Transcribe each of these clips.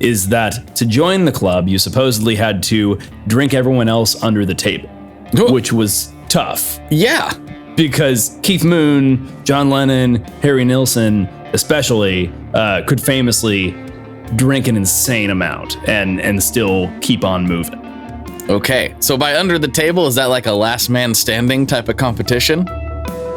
is that to join the club, you supposedly had to drink everyone else under the table, which was tough. Yeah. Because Keith Moon, John Lennon, Harry Nilsson, especially, could famously drink an insane amount and still keep on moving. Okay, so by under the table, is that like a last man standing type of competition?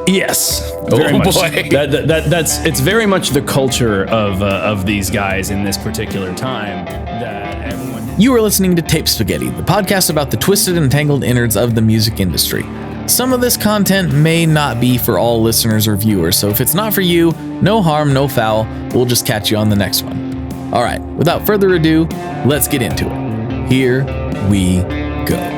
Yes, very much. Boy. It's very much the culture of these guys in this particular time that everyone. You are listening to Tape Spaghetti, the podcast about the twisted and tangled innards of the music industry. Some of this content may not be for all listeners or viewers, so if it's not for you, no harm, no foul. We'll just catch you on the next one. All right, without further ado, let's get into it. Here we go.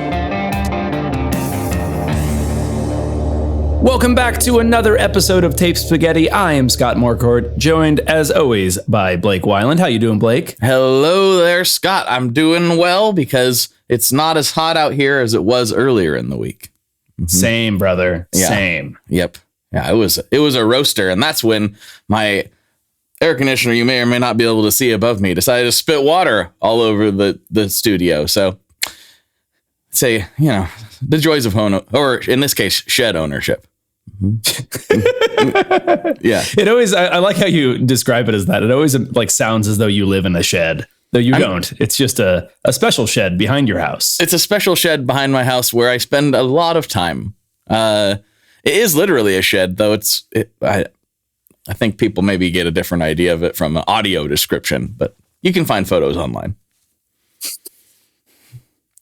Welcome back to another episode of Tape Spaghetti. I am Scott Morcourt, joined as always by Blake Weiland. How you doing, Blake? Hello there, Scott. I'm doing well because it's not as hot out here as it was earlier in the week. Mm-hmm. Same, brother. Yeah. Same. Yep. Yeah, it was a roaster, and that's when my air conditioner, you may or may not be able to see above me, decided to spit water all over the studio. So say, the joys of home, or in this case, shed ownership. Mm-hmm. Yeah. It always, I like how you describe it as that. It always like sounds as though you live in a shed, though you don't. It's just a special shed behind your house. It's a special shed behind my house where I spend a lot of time. It is literally a shed, though. I think people maybe get a different idea of it from an audio description, but you can find photos online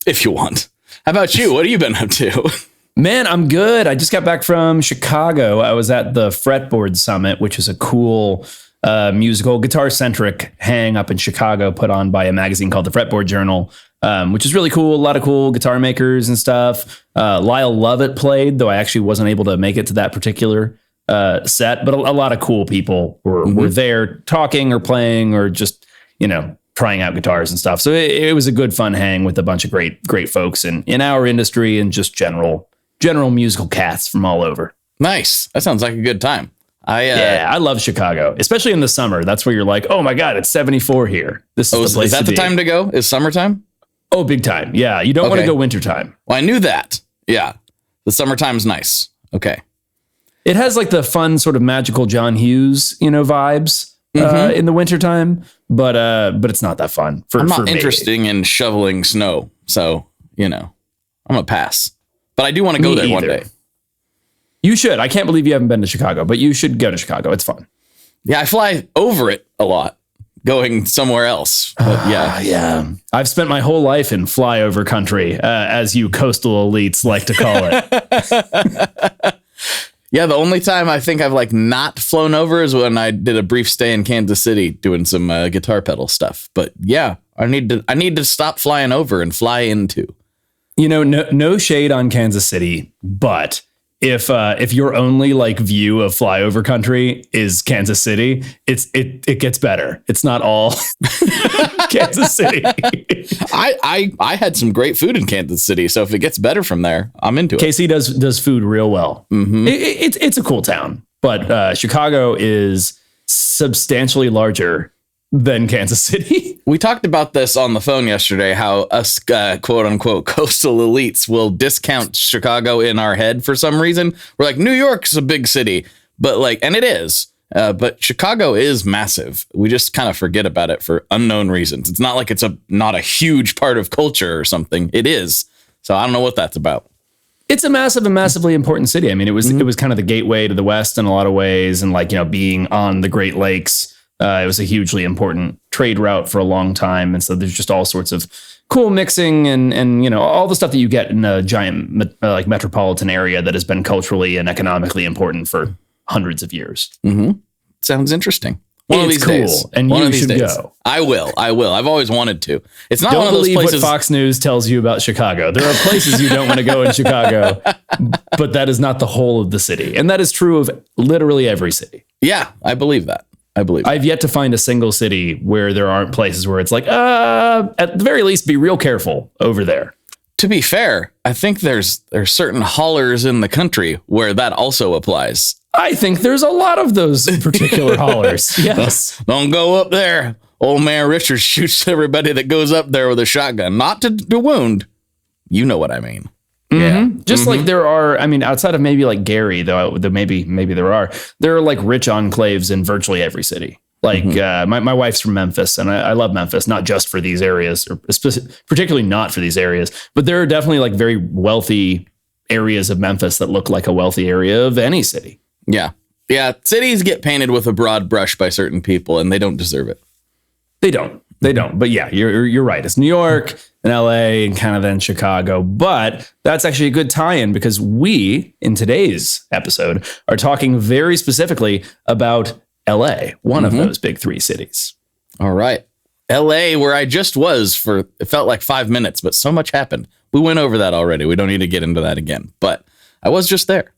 if you want. How about you? What have you been up to? Man, I'm good. I just got back from Chicago. I was at the Fretboard Summit, which is a cool musical, guitar-centric hang up in Chicago put on by a magazine called the Fretboard Journal, which is really cool. A lot of cool guitar makers and stuff. Lyle Lovett played, though I actually wasn't able to make it to that particular set, but a lot of cool people were there talking or playing or just, trying out guitars and stuff. So it was a good fun hang with a bunch of great folks in our industry and just general musical cats from all over. Nice. That sounds like a good time. I love Chicago, especially in the summer. That's where you're like, oh my God, it's 74 here. This is the place. Is that the time to go? Is summertime? Oh, big time. Yeah. You don't want to go wintertime. Well, I knew that. Yeah. The summertime's nice. Okay. It has like the fun sort of magical John Hughes, vibes in the wintertime, but it's not that fun. I'm not interested in shoveling snow, so I'm a pass. But I do want to go there one day. You should. I can't believe you haven't been to Chicago, but you should go to Chicago. It's fun. Yeah, I fly over it a lot, going somewhere else. But yeah. I've spent my whole life in flyover country, as you coastal elites like to call it. Yeah, the only time I think I've not flown over is when I did a brief stay in Kansas City doing some guitar pedal stuff. But yeah, I need to stop flying over and fly into. No shade on Kansas City, but if your only view of flyover country is Kansas City, it gets better. It's not all Kansas City. I had some great food in Kansas City, so if it gets better from there, I'm into it. KC does food real well. Mm-hmm. It's a cool town, but Chicago is substantially larger than Kansas City. We talked about this on the phone yesterday, how us quote unquote coastal elites will discount Chicago in our head for some reason. We're like, New York's a big city, but and it is, but Chicago is massive. We just kind of forget about it for unknown reasons. It's not like it's not a huge part of culture or something. It is. So I don't know what that's about. It's a massive and massively important city. I mean, it was kind of the gateway to the West in a lot of ways. And being on the Great Lakes, it was a hugely important trade route for a long time. And so there's just all sorts of cool mixing and all the stuff that you get in a giant metropolitan area that has been culturally and economically important for hundreds of years. Mm-hmm. Sounds interesting. It's cool. And you should go. I will. I've always wanted to. It's not one of those places. Don't believe what Fox News tells you about Chicago. There are places you don't want to go in Chicago, but that is not the whole of the city. And that is true of literally every city. Yeah, I believe that. I've yet to find a single city where there aren't places where it's at the very least, be real careful over there. To be fair, I think there's certain hollers in the country where that also applies. I think there's a lot of those particular hollers. Yes. Don't go up there. old man Richard shoots everybody that goes up there with a shotgun, not to wound. You know what I mean. Yeah. Just like there are, I mean, outside of maybe like Gary, though, maybe there are like rich enclaves in virtually every city. Like my wife's from Memphis, and I love Memphis, not just for these areas, or particularly not for these areas, but there are definitely like very wealthy areas of Memphis that look like a wealthy area of any city. Yeah. Yeah. Cities get painted with a broad brush by certain people, and they don't deserve it. They don't. But yeah, you're right. It's New York and LA and kind of then Chicago. But that's actually a good tie-in, because we, in today's episode, are talking very specifically about LA, one of those big three cities. All right. LA, where I just was for, it felt like 5 minutes, but so much happened. We went over that already. We don't need to get into that again. But I was just there.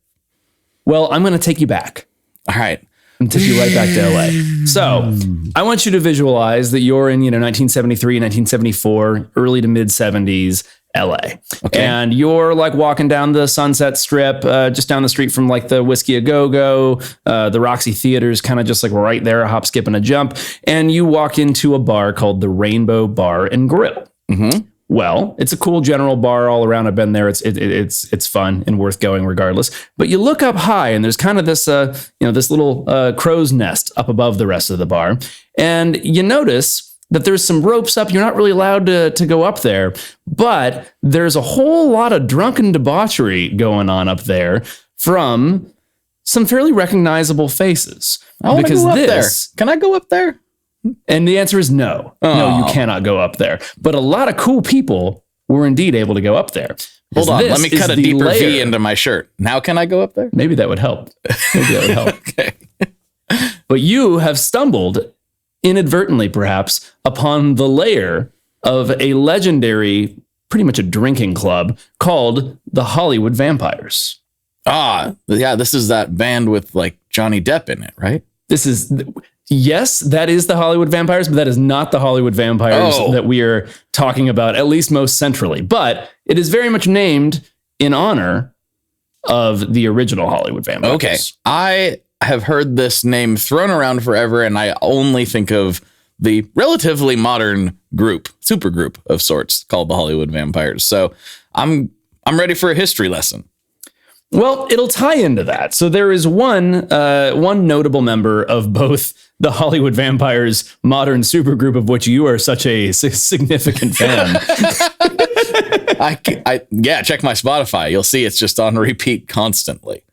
Well, I'm going to take you back. All right. And take you right back to LA. So I want you to visualize that you're in, 1973, 1974, early to mid 70s LA. Okay. And you're like walking down the Sunset Strip, just down the street from like the Whiskey A Go-Go, the Roxy Theater's kind of just like right there, a hop, skip, and a jump. And you walk into a bar called the Rainbow Bar and Grill. Mm-hmm. Well, it's a cool general bar all around. I've been there. It's fun and worth going regardless. But you look up high, and there's kind of this this little crow's nest up above the rest of the bar, and you notice that there's some ropes up. You're not really allowed to go up there, but there's a whole lot of drunken debauchery going on up there from some fairly recognizable faces. I want to go up there. Can I go up there? And the answer is no. Oh. No, you cannot go up there. But a lot of cool people were indeed able to go up there. Hold on, let me cut a deeper V into my shirt. Now can I go up there? Maybe that would help. Okay. But you have stumbled, inadvertently perhaps, upon the lair of a legendary, pretty much a drinking club called the Hollywood Vampires. Ah, yeah, this is that band with like Johnny Depp in it, right? Yes, that is the Hollywood Vampires, but that is not the Hollywood Vampires that we are talking about, at least most centrally. But it is very much named in honor of the original Hollywood Vampires. Okay. I have heard this name thrown around forever, and I only think of the relatively modern super group of sorts called the Hollywood Vampires. So I'm ready for a history lesson. Well, it'll tie into that. So there is one notable member of both the Hollywood Vampires modern supergroup, of which you are such a significant fan. Check my Spotify. You'll see it's just on repeat constantly.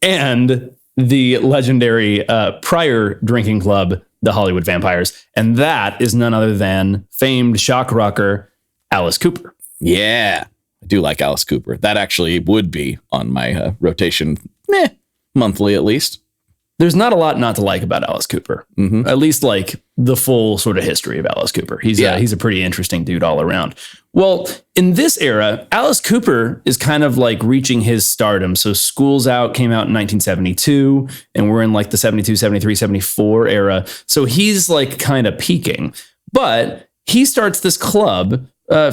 And the legendary prior drinking club, the Hollywood Vampires. And that is none other than famed shock rocker Alice Cooper. Yeah. I do like Alice Cooper. That actually would be on my rotation, monthly at least. There's not a lot not to like about Alice Cooper. Mm-hmm. At least like the full sort of history of Alice Cooper. He's a pretty interesting dude all around. Well, in this era, Alice Cooper is kind of like reaching his stardom. So School's Out came out in 1972, and we're in like the 72, 73, 74 era. So he's like kind of peaking. But he starts this club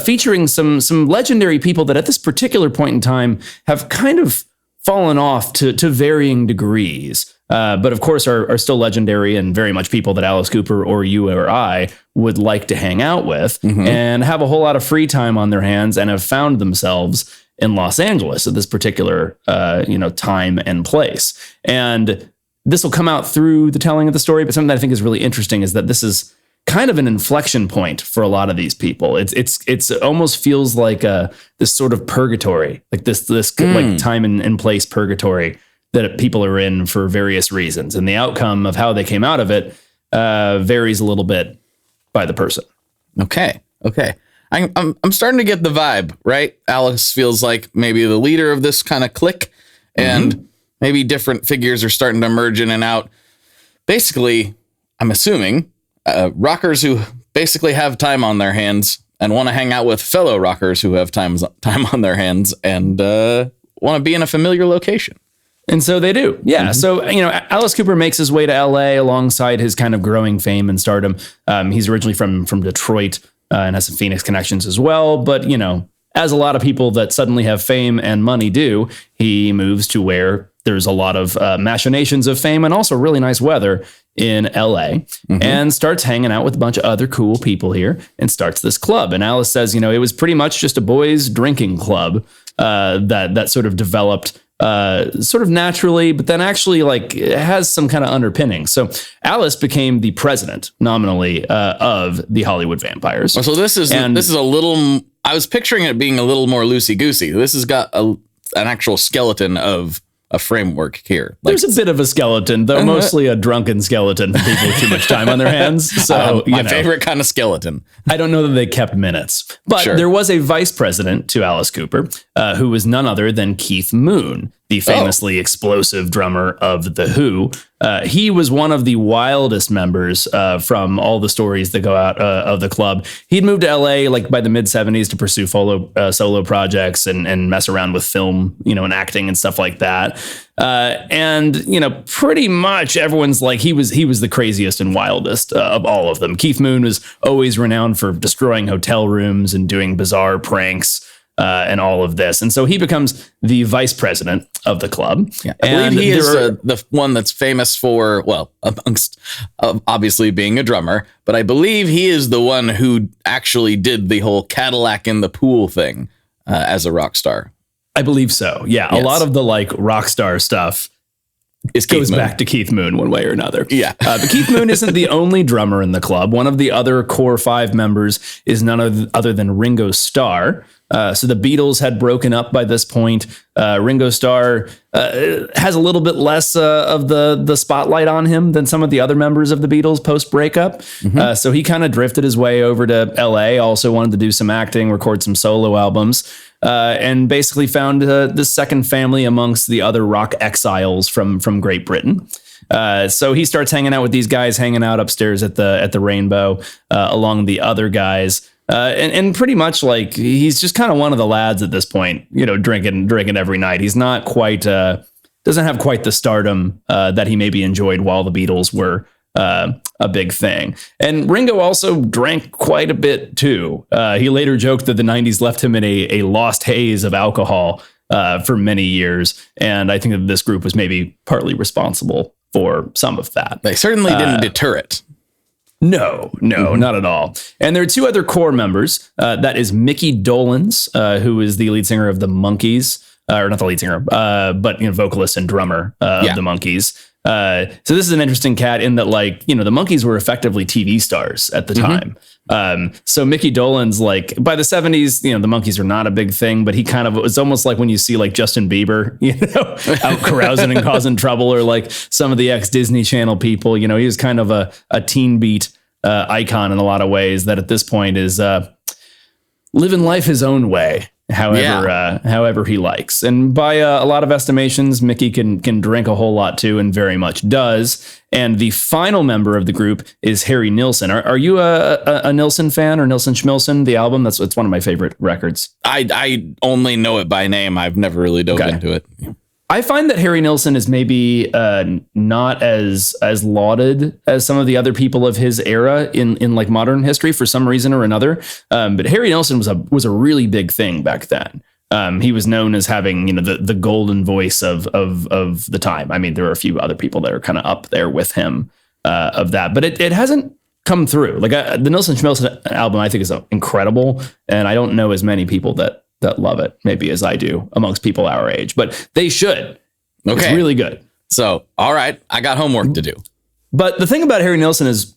featuring some legendary people that at this particular point in time have kind of fallen off to varying degrees. But of course are still legendary and very much people that Alice Cooper or you or I would like to hang out with and have a whole lot of free time on their hands and have found themselves in Los Angeles at this particular time and place. And this will come out through the telling of the story. But something that I think is really interesting is that this is kind of an inflection point for a lot of these people. It's almost feels like this sort of purgatory, like this like time and place purgatory that people are in for various reasons. And the outcome of how they came out of it varies a little bit by the person. Okay. I'm starting to get the vibe, right? Alice feels like maybe the leader of this kind of clique, and maybe different figures are starting to merge in and out. Basically, I'm assuming rockers who basically have time on their hands and want to hang out with fellow rockers who have time on their hands and want to be in a familiar location. And so they do. Yeah. So, Alice Cooper makes his way to LA alongside his kind of growing fame and stardom. He's originally from Detroit and has some Phoenix connections as well. But, as a lot of people that suddenly have fame and money do, he moves to where there's a lot of machinations of fame and also really nice weather in LA, and starts hanging out with a bunch of other cool people here and starts this club. And Alice says, it was pretty much just a boys drinking club that sort of developed sort of naturally, but then actually it has some kind of underpinning. So Alice became the president nominally of the Hollywood Vampires. So this is a little, I was picturing it being a little more loosey goosey. This has got an actual skeleton of a framework here. There's a bit of a skeleton, though mostly a drunken skeleton for people with too much time on their hands. So my favorite kind of skeleton. I don't know that they kept minutes, but there was a vice president to Alice Cooper, who was none other than Keith Moon, the famously explosive drummer of The Who. He was one of the wildest members from all the stories that go out of the club. He'd moved to LA by the mid 70s to pursue solo projects and mess around with film, and acting and stuff like that. And pretty much everyone's he was the craziest and wildest of all of them. Keith Moon was always renowned for destroying hotel rooms and doing bizarre pranks. And all of this. And so he becomes the vice president of the club. Yeah, I believe he is the one that's famous for, amongst obviously being a drummer, but I believe he is the one who actually did the whole Cadillac in the pool thing as a rock star. I believe so. Yeah. Yes. A lot of the rock star stuff goes back to Keith Moon one way or another. Yeah. But Keith Moon isn't the only drummer in the club. One of the other core 5 members is none other than Ringo Starr. So the Beatles had broken up by this point. Ringo Starr has a little bit less of the spotlight on him than some of the other members of the Beatles post breakup. So he kind of drifted his way over to LA, also wanted to do some acting, record some solo albums, and basically found the second family amongst the other rock exiles from Great Britain. So he starts hanging out with these guys, hanging out upstairs at the Rainbow, along the other guys. And pretty much he's just kind of one of the lads at this point, drinking every night. He's not quite, doesn't have quite the stardom that he maybe enjoyed while the Beatles were a big thing. And Ringo also drank quite a bit too. He later joked that the 90s left him in a lost haze of alcohol for many years. And I think that this group was maybe partly responsible for some of that. They certainly didn't deter it. No, not at all. And there are 2 other core members. That is Mickey Dolenz, who is the lead singer of the Monkees, or not the lead singer, but vocalist and drummer of the Monkees. So this is an interesting cat in that the Monkees were effectively TV stars at the time. So Mickey Dolenz, by the 70s, the Monkees are not a big thing, but he kind of, it's almost like when you see Justin Bieber, out carousing and causing trouble, or some of the ex-Disney Channel people, he was kind of a teen beat icon in a lot of ways that at this point is living life his own way. However he likes. And by a lot of estimations, Mickey can drink a whole lot too, and very much does. And the final member of the group is Harry Nilsson. Are you a Nilsson fan, or Nilsson Schmilsson, the album? It's one of my favorite records. I only know it by name. I've never really dove into it. I find that Harry Nilsson is maybe not as lauded as some of the other people of his era in modern history for some reason or another. But Harry Nilsson was a really big thing back then. He was known as having the golden voice of the time. I mean, there are a few other people that are kind of up there with him of that, but it hasn't come through. The Nilsson Schmilsson album I think is incredible, and I don't know as many people that love it maybe as I do amongst people our age, but they should. Okay. It's really good. So, all right, I got homework to do. But the thing about Harry Nilsson is,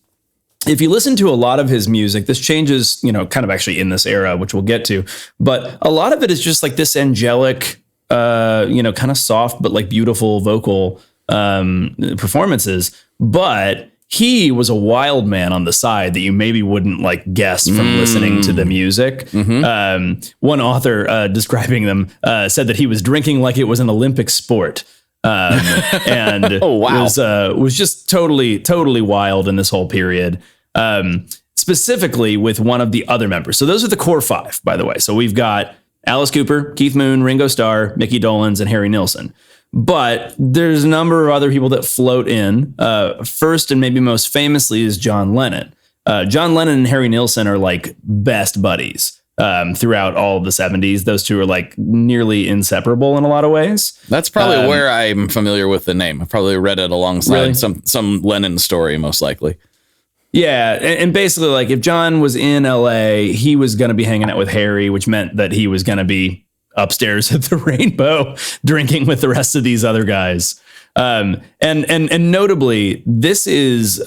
if you listen to a lot of his music, this changes, kind of actually in this era, which we'll get to, but a lot of it is just this angelic, kind of soft, but beautiful vocal performances. But he was a wild man on the side that you maybe wouldn't guess from listening to the music. One author describing them said that he was drinking like it was an Olympic sport. And was just totally wild in this whole period. Specifically with one of the other members. So those are the core 5, by the way. So we've got Alice Cooper, Keith Moon, Ringo Starr, Mickey Dolenz, and Harry Nilsson. But there's a number of other people that float in. First and maybe most famously is John Lennon. John Lennon and Harry Nilsson are best buddies. throughout all of the 70s. Those two are like nearly inseparable in a lot of ways. That's probably where I'm familiar with the name. I've probably read it alongside some Lennon story, most likely. Yeah, and basically, like, if John was in LA, he was going to be hanging out with Harry, which meant that he was going to be upstairs at the Rainbow drinking with the rest of these other guys. And notably, this is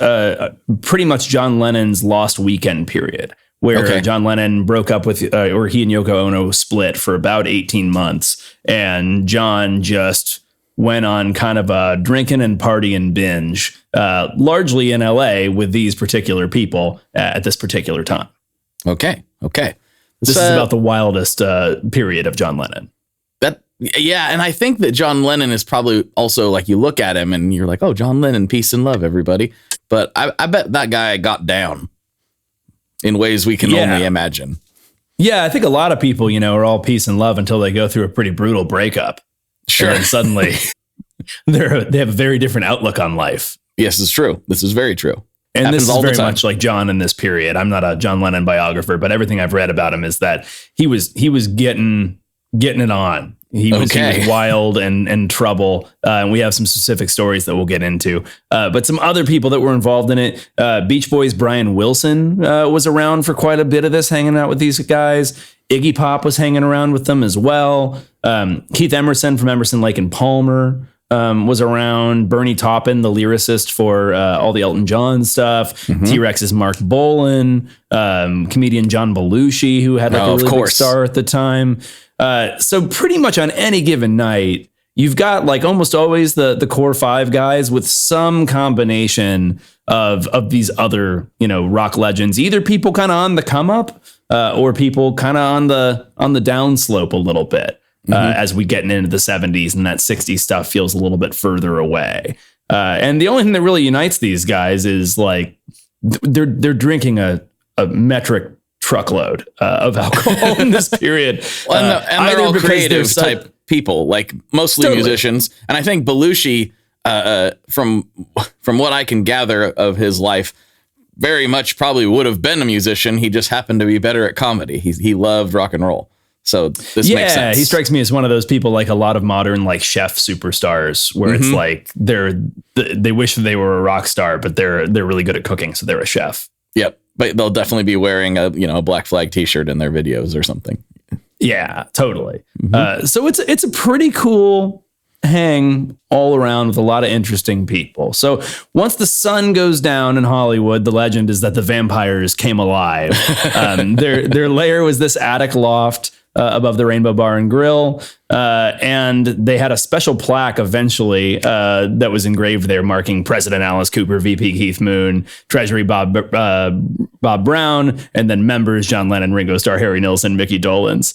pretty much John Lennon's lost weekend period, where John Lennon broke up with, or he and Yoko Ono split for about 18 months, and John just went on kind of a drinking and partying binge, largely in LA with these particular people at this particular time. Okay. This is about the wildest period of John Lennon. And I think that John Lennon is probably also, like, you look at him and you're like, oh, John Lennon, peace and love, everybody. But I bet that guy got down in ways we can only imagine. Yeah, I think a lot of people, are all peace and love until they go through a pretty brutal breakup. Sure. And then suddenly they have a very different outlook on life. Yes, it's true. This is very true. And happens this is very much like John in this period. I'm not a John Lennon biographer, but everything I've read about him is that he was getting it on. He was wild and in trouble. And we have some specific stories that we'll get into. But some other people that were involved in it. Beach Boys' Brian Wilson was around for quite a bit of this, hanging out with these guys. Iggy Pop was hanging around with them as well. Keith Emerson from Emerson, Lake and Palmer was around. Bernie Taupin, the lyricist for all the Elton John stuff. T-Rex's Mark Bolan. Comedian John Belushi, who had like a really big star at the time. So pretty much on any given night, you've got like almost always the core five guys with some combination of these other, rock legends, either people kind of on the come up or people kind of on the downslope a little bit as we get into the 70s, and that 60s stuff feels a little bit further away. And the only thing that really unites these guys is like they're drinking a metric truckload of alcohol in this period. And they're all creative type people, like mostly musicians. And I think Belushi, from what I can gather of his life, very much probably would have been a musician. He just happened to be better at comedy. He loved rock and roll. So this makes sense. He strikes me as one of those people, like a lot of modern like chef superstars, where it's like they wish they were a rock star, but they're really good at cooking, so they're a chef. Yep. But they'll definitely be wearing a Black Flag t-shirt in their videos or something. Yeah, totally. So it's a pretty cool hang all around with a lot of interesting people. So once the sun goes down in Hollywood, the legend is that the vampires came alive. Their lair was this attic loft above the Rainbow Bar and Grill. And they had a special plaque eventually that was engraved there marking President Alice Cooper, VP Keith Moon, Treasury Bob Brown, and then members John Lennon, Ringo Starr, Harry Nilsson, Mickey Dolenz.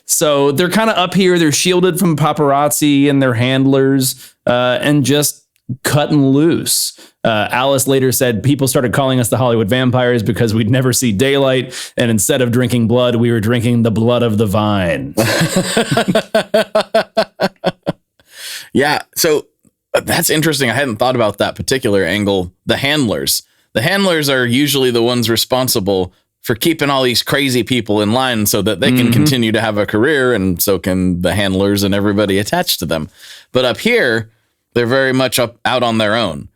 So they're kind of up here. They're shielded from paparazzi and their handlers and just cutting loose. Alice later said people started calling us the Hollywood vampires because we'd never see daylight. And instead of drinking blood, we were drinking the blood of the vine. Yeah. So that's interesting. I hadn't thought about that particular angle. The handlers are usually the ones responsible for keeping all these crazy people in line so that they can continue to have a career. And so can the handlers and everybody attached to them. But up here, they're very much out on their own.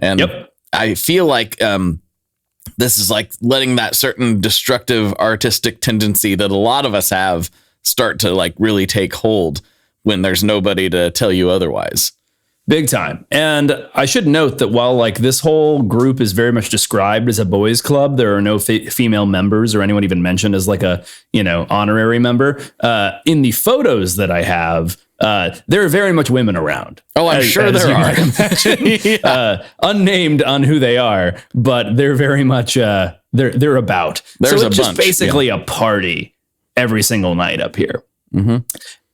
And I feel like this is like letting that certain destructive artistic tendency that a lot of us have start to like really take hold when there's nobody to tell you otherwise. Big time. And I should note that while like this whole group is very much described as a boys club, there are no female members or anyone even mentioned as like a, honorary member. In the photos that I have, there are very much women around. Oh, I'm sure there are. Unnamed on who they are, but they're very much they're about. There's so it's a just bunch, basically a party every single night up here.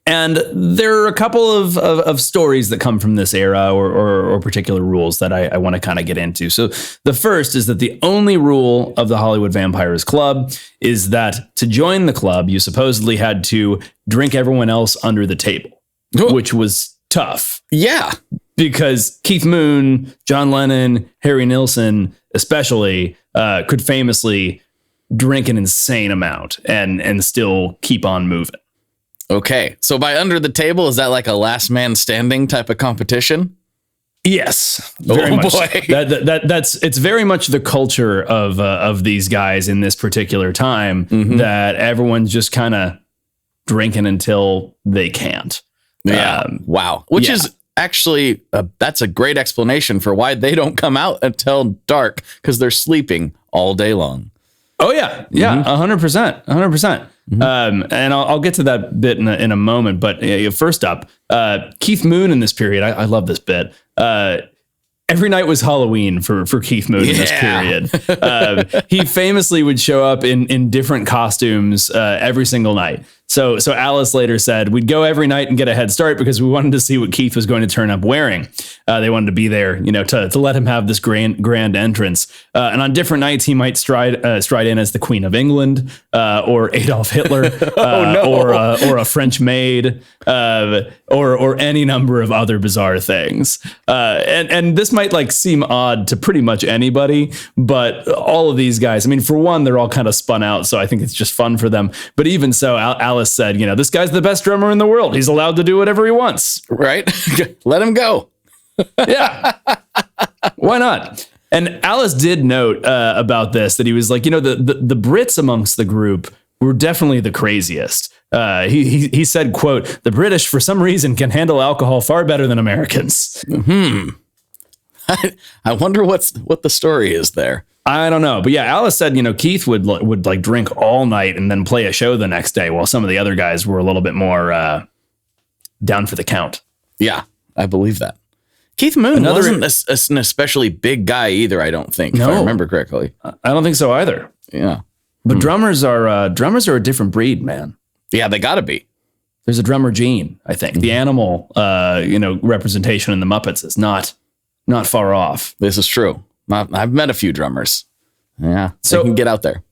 And there are a couple of stories that come from this era or particular rules that I want to kind of get into. So the first is that the only rule of the Hollywood Vampires Club is that to join the club, you supposedly had to drink everyone else under the table, which was tough. Yeah. Because Keith Moon, John Lennon, Harry Nilsson, especially, could famously drink an insane amount and still keep on moving. Okay. So by under the table, is that like a last man standing type of competition? Yes, very much. Boy. It's very much the culture of these guys in this particular time, that everyone's just kind of drinking until they can't. Yeah. Wow. Which is actually, that's a great explanation for why they don't come out until dark, because they're sleeping all day long. Oh yeah. Yeah. 100%. 100%. And I'll get to that bit in a moment. But first up, Keith Moon in this period, I love this bit. Every night was Halloween for Keith Moon in this period. He famously would show up in different costumes every single night. So Alice later said, we'd go every night and get a head start because we wanted to see what Keith was going to turn up wearing. They wanted to be there, to let him have this grand entrance. And on different nights, he might stride in as the Queen of England, or Adolf Hitler, or a French maid, or any number of other bizarre things. And this might like seem odd to pretty much anybody, but all of these guys, I mean, for one, they're all kind of spun out, so I think it's just fun for them. But even so, Alice said, this guy's the best drummer in the world. He's allowed to do whatever he wants. Right? Let him go. Yeah. Why not? And Alice did note about this, that he was like, the Brits amongst the group were definitely the craziest. He said, quote, the British, for some reason, can handle alcohol far better than Americans. I wonder what the story is there. I don't know. But yeah, Alice said, Keith would like drink all night and then play a show the next day, while some of the other guys were a little bit more down for the count. Yeah, I believe that. Keith Moon wasn't an especially big guy either, I don't think, if I remember correctly. I don't think so either. Yeah. But drummers are a different breed, man. Yeah, they got to be. There's a drummer gene, I think. The animal representation in the Muppets is not far off. This is true. I've met a few drummers. Yeah, so they can get out there.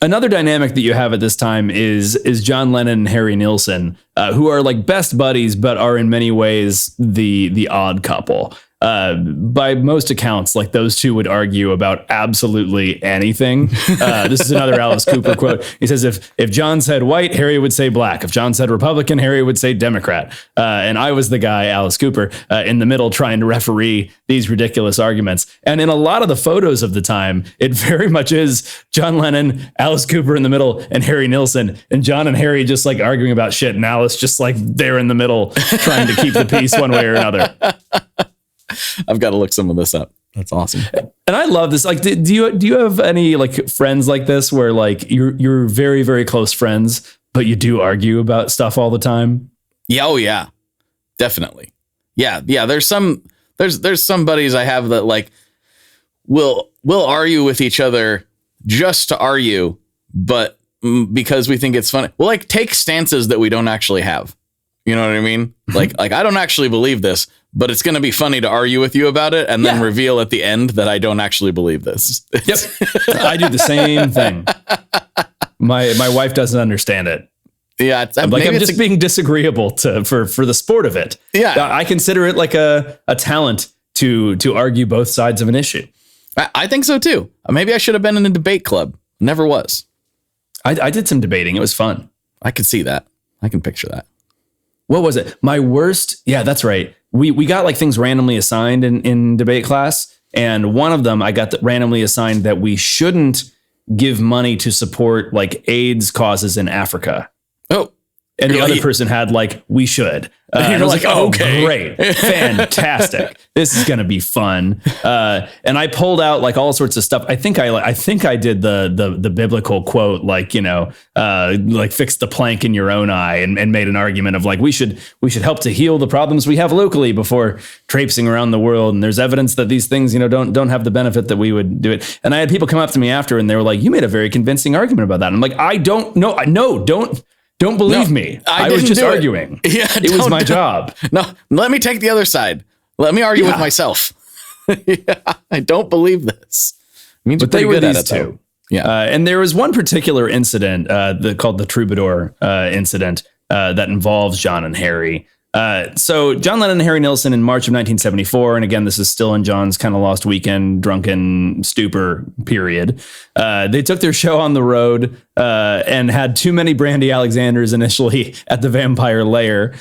Another dynamic that you have at this time is John Lennon and Harry Nilsson, who are like best buddies, but are in many ways the odd couple. By most accounts, like those two would argue about absolutely anything. This is another Alice Cooper quote. He says, if John said white, Harry would say black. If John said Republican, Harry would say Democrat. And I was the guy, Alice Cooper, in the middle trying to referee these ridiculous arguments. And in a lot of the photos of the time, it very much is John Lennon, Alice Cooper in the middle, and Harry Nilsson. And John and Harry just like arguing about shit, and Alice just like there in the middle trying to keep the peace one way or another. I've got to look some of this up. That's awesome. And I love this. Like, do you have any like friends like this where like you're very, very close friends, but you do argue about stuff all the time? Yeah. Oh yeah, definitely. Yeah. Yeah. There's some buddies I have that like will argue with each other just to argue, but because we think it's funny. We'll like take stances that we don't actually have. You know what I mean? Like I don't actually believe this, but it's going to be funny to argue with you about it and then reveal at the end that I don't actually believe this. Yep. I do the same thing. My wife doesn't understand it. Yeah. I'm just being disagreeable for the sport of it. Yeah. I consider it like a talent to argue both sides of an issue. I think so too. Maybe I should have been in a debate club. Never was. I did some debating. It was fun. I could see that. I can picture that. What was it? My worst. Yeah, that's right. We got like things randomly assigned in debate class. And one of them I got randomly assigned that we shouldn't give money to support like AIDS causes in Africa. Oh, and the other person had like, we should. And I was like, oh, okay. Great. Fantastic. This is going to be fun. And I pulled out like all sorts of stuff. I think I did the biblical quote, like, like fix the plank in your own eye, and made an argument of like, we should help to heal the problems we have locally before traipsing around the world. And there's evidence that these things, don't have the benefit that we would do it. And I had people come up to me after and they were like, you made a very convincing argument about that. And I'm like, I don't know. No, don't believe me. I was just arguing. Yeah, it was my job. No, let me take the other side. Let me argue with myself. I don't believe this. It means but they were these two. Though. Yeah. And there was one particular incident called the Troubadour incident that involves John and Harry. So John Lennon and Harry Nilsson in March of 1974, and again, this is still in John's kind of lost weekend, drunken stupor period. They took their show on the road and had too many Brandy Alexanders initially at the Vampire Lair,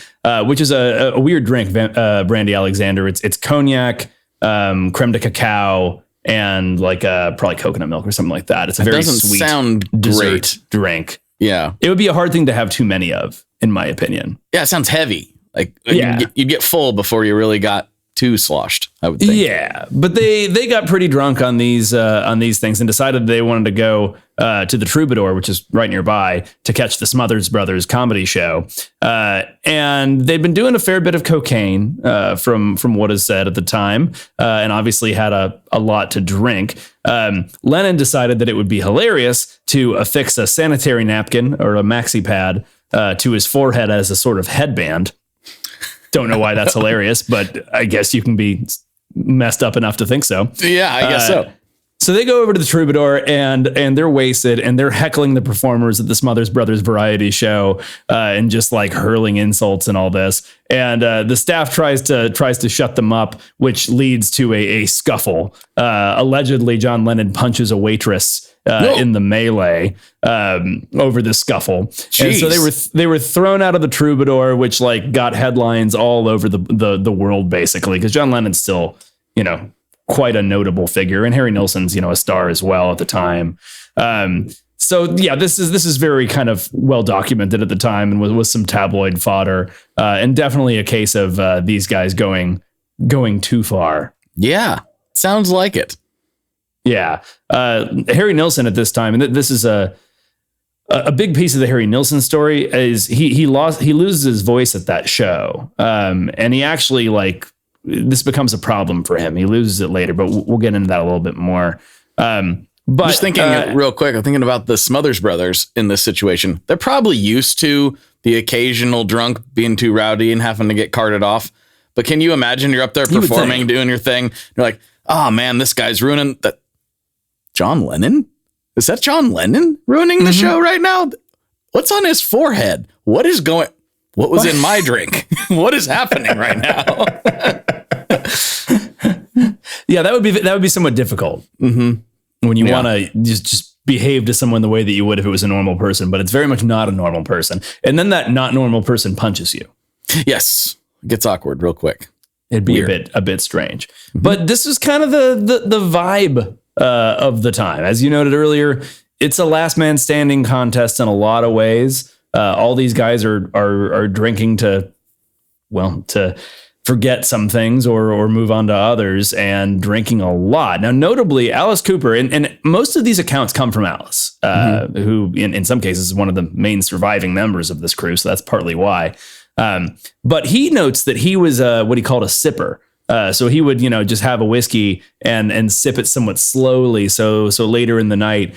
which is a weird drink, Brandy Alexander. It's cognac, creme de cacao, and like probably coconut milk or something like that. It's a very sweet sound dessert drink. Yeah. It would be a hard thing to have too many of, in my opinion. Yeah, it sounds heavy. Like you'd get full before you really got too sloshed, I would think. Yeah, but they got pretty drunk on these things and decided they wanted to go to the Troubadour, which is right nearby, to catch the Smothers Brothers comedy show. And they'd been doing a fair bit of cocaine from what is said at the time, and obviously had a lot to drink. Lennon decided that it would be hilarious to affix a sanitary napkin or a maxi pad to his forehead as a sort of headband. Don't know why that's hilarious, but I guess you can be messed up enough to think so. Yeah, I guess so. So they go over to the Troubadour and they're wasted and they're heckling the performers at the Smothers Brothers variety show and just like hurling insults and all this. And the staff tries to shut them up, which leads to a scuffle. Allegedly, John Lennon punches a waitress in the melee over the scuffle. Jeez. And so they were thrown out of the Troubadour, which like got headlines all over the world basically, because John Lennon's still, quite a notable figure, and Harry Nilsson's, a star as well at the time. So yeah, this is very kind of well documented at the time, and with some tabloid fodder, and definitely a case of these guys going too far. Yeah, sounds like it. Yeah, Harry Nilsson at this time, and this is a big piece of the Harry Nilsson story, is he loses his voice at that show, and he actually this becomes a problem for him. He loses it later, but we'll get into that a little bit more. But just thinking real quick, I'm thinking about the Smothers Brothers in this situation. They're probably used to the occasional drunk being too rowdy and having to get carted off. But can you imagine you're up there performing, doing your thing? You're like, oh man, this guy's ruining that. John Lennon? Is that John Lennon ruining the show right now? What's on his forehead? What was in my drink? What is happening right now? Yeah, that would be somewhat difficult when you want to just behave to someone the way that you would if it was a normal person, but it's very much not a normal person. And then that not normal person punches you. Yes, it gets awkward real quick. It'd be a bit strange. But this is kind of the vibe of the time. As you noted earlier, it's a last man standing contest in a lot of ways. All these guys are drinking to forget some things or move on to others, and drinking a lot. Now, notably, Alice Cooper, and most of these accounts come from Alice, who in some cases is one of the main surviving members of this crew. So that's partly why. But he notes that he was what he called a sipper. So he would, just have a whiskey and sip it somewhat slowly. So later in the night,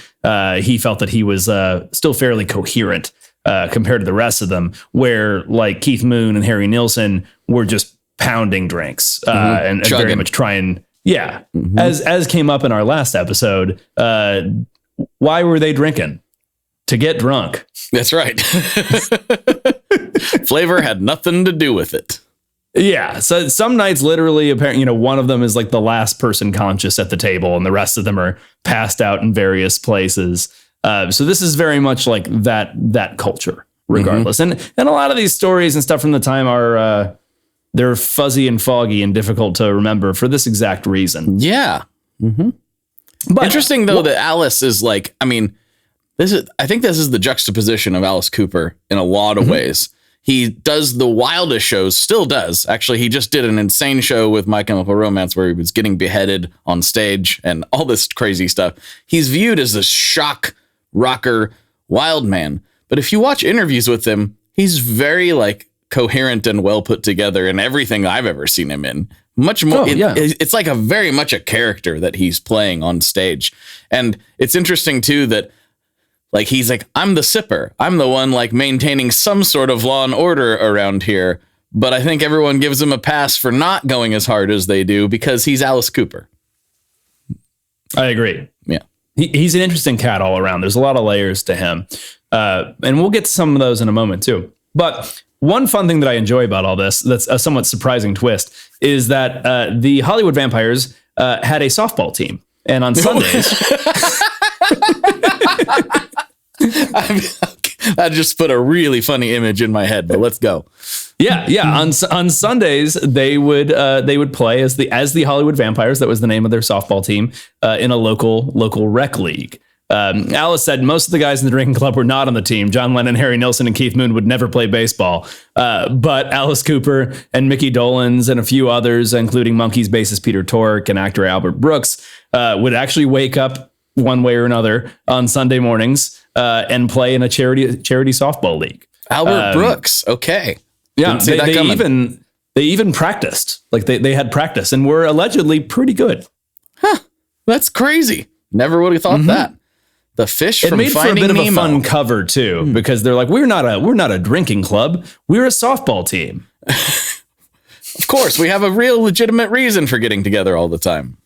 he felt that he was still fairly coherent compared to the rest of them, where like Keith Moon and Harry Nilsson were just pounding drinks and very much trying. Yeah. As came up in our last episode, why were they drinking? To get drunk. That's right. Flavor had nothing to do with it. Yeah. So some nights, literally, apparently, one of them is like the last person conscious at the table, and the rest of them are passed out in various places. So this is very much like that culture, regardless. And a lot of these stories and stuff from the time are they're fuzzy and foggy and difficult to remember for this exact reason. Yeah. But interesting though that Alice is like, I think this is the juxtaposition of Alice Cooper in a lot of ways. He does the wildest shows, still does. Actually, he just did an insane show with My Chemical Romance where he was getting beheaded on stage and all this crazy stuff. He's viewed as a shock rocker, wild man. But if you watch interviews with him, he's very coherent and well put together in everything I've ever seen him in. Much more. It's like very much a character that he's playing on stage. And it's interesting too that he's like, I'm the sipper. I'm the one maintaining some sort of law and order around here. But I think everyone gives him a pass for not going as hard as they do because he's Alice Cooper. I agree. Yeah. He's an interesting cat all around. There's a lot of layers to him. And we'll get to some of those in a moment too. But one fun thing that I enjoy about all this, that's a somewhat surprising twist, is that the Hollywood Vampires had a softball team. And on Sundays... I just put a really funny image in my head, but let's go. Yeah. On Sundays, they would play as the Hollywood Vampires. That was the name of their softball team in a local rec league. Alice said most of the guys in the drinking club were not on the team. John Lennon, Harry Nilsson, and Keith Moon would never play baseball. But Alice Cooper and Mickey Dolenz and a few others, including Monkees bassist Peter Tork and actor Albert Brooks, would actually wake up one way or another on Sunday mornings and play in a charity softball league. Albert Brooks. Okay. Yeah. They even practiced. Like they had practice and were allegedly pretty good. Huh. That's crazy. Never would have thought that. The fish from Finding Nemo. It made for a bit of a fun cover too, because they're like, we're not a drinking club. We're a softball team. Of course, we have a real legitimate reason for getting together all the time.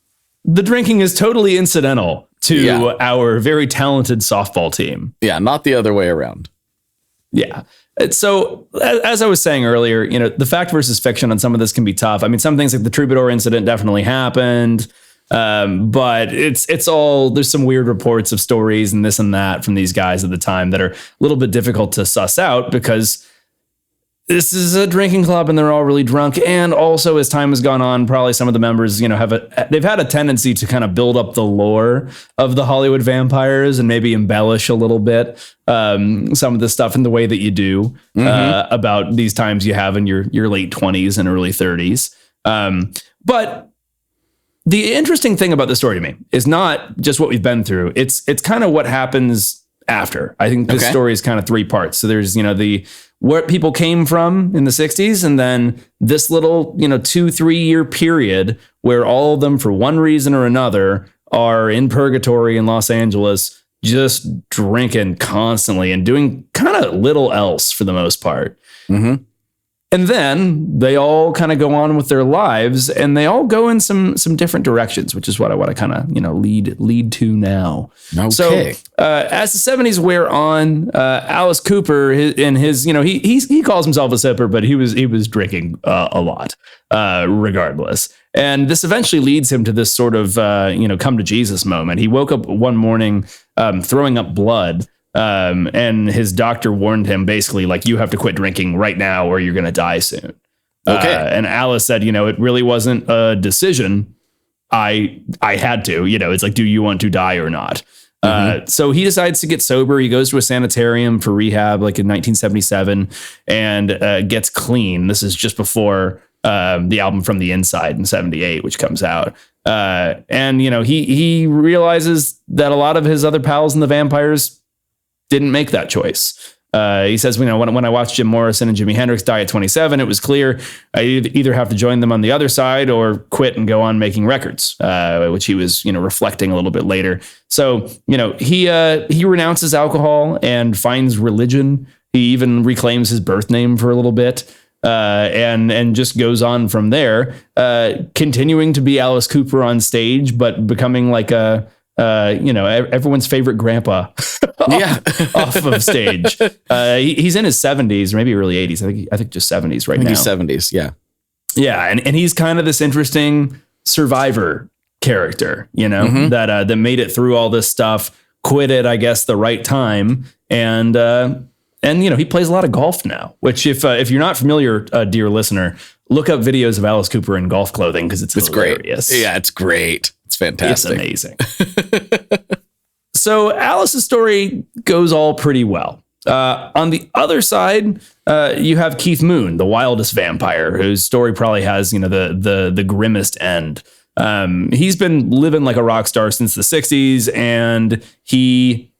The drinking is totally incidental to our very talented softball team. Yeah, not the other way around. Yeah. So as I was saying earlier, the fact versus fiction on some of this can be tough. I mean, some things like the Troubadour incident definitely happened. But it's all, there's some weird reports of stories and this and that from these guys at the time that are a little bit difficult to suss out because this is a drinking club and they're all really drunk. And also as time has gone on, probably some of the members, they've had a tendency to kind of build up the lore of the Hollywood Vampires and maybe embellish a little bit, some of the stuff in the way that you do, about these times you have in your late 20s and early 30s. But the interesting thing about the story to me is not just what we've been through. It's kind of what happens after. I think this story is kind of three parts. So there's, where people came from in the 60s, and then this little, 2-3 year period where all of them, for one reason or another, are in purgatory in Los Angeles, just drinking constantly and doing kind of little else for the most part. Mm-hmm. And then they all kind of go on with their lives, and they all go in some different directions, which is what I want to kind of lead to now. Okay. So as the 70s wear on, Alice Cooper he calls himself a sipper, but he was drinking a lot, regardless. And this eventually leads him to this sort of come to Jesus moment. He woke up one morning throwing up blood. And his doctor warned him basically like, you have to quit drinking right now or you're going to die soon. Okay. And Alice said, it really wasn't a decision. I had to, it's like, do you want to die or not? So he decides to get sober. He goes to a sanitarium for rehab, like in 1977, and gets clean. This is just before the album From the Inside in 78, which comes out. And he realizes that a lot of his other pals in the Vampires didn't make that choice. He says, when I watched Jim Morrison and Jimi Hendrix die at 27, it was clear I either have to join them on the other side or quit and go on making records, which he was, reflecting a little bit later. So, he renounces alcohol and finds religion. He even reclaims his birth name for a little bit, and just goes on from there, continuing to be Alice Cooper on stage, but becoming like everyone's favorite grandpa off of stage. He's in his 70s, maybe early 80s. I think just 70s right now. He's 70s. Yeah. Yeah. And he's kind of this interesting survivor character, that made it through all this stuff, quit it, I guess, the right time. And he plays a lot of golf now, which if you're not familiar, dear listener, look up videos of Alice Cooper in golf clothing because it's hilarious. Great. Yeah, it's great. It's fantastic. It's amazing. So Alice's story goes all pretty well. On the other side, you have Keith Moon, the wildest vampire, whose story probably has, the grimmest end. He's been living like a rock star since the 60s, and he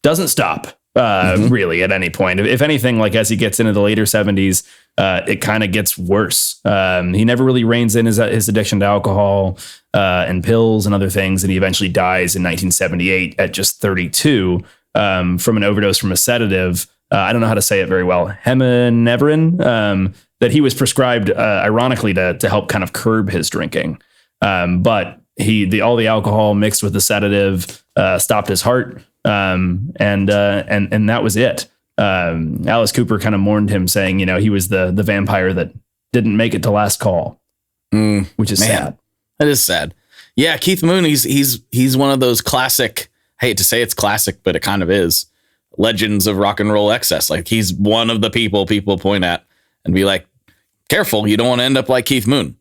doesn't stop. Really at any point. If anything, like as he gets into the later 70s, it kind of gets worse. He never really reins in his addiction to alcohol and pills and other things. And he eventually dies in 1978 at just 32 from an overdose from a sedative. I don't know how to say it very well. Hemineverin, that he was prescribed, ironically, to help kind of curb his drinking. But all the alcohol mixed with the sedative stopped his heart. And that was it. Alice Cooper kind of mourned him, saying, he was the vampire that didn't make it to last call, which is sad. That is sad. Yeah, Keith Moon, he's one of those classic, I hate to say it's classic, but it kind of is, legends of rock and roll excess. Like, he's one of the people point at and be like, careful, you don't want to end up like Keith Moon.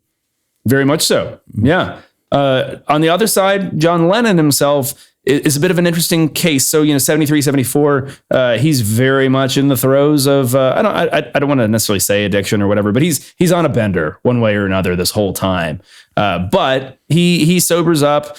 Very much so. Yeah. On the other side, John Lennon himself is a bit of an interesting case. So, 73, 74, he's very much in the throes of, I don't want to necessarily say addiction or whatever, but he's on a bender one way or another this whole time. But he sobers up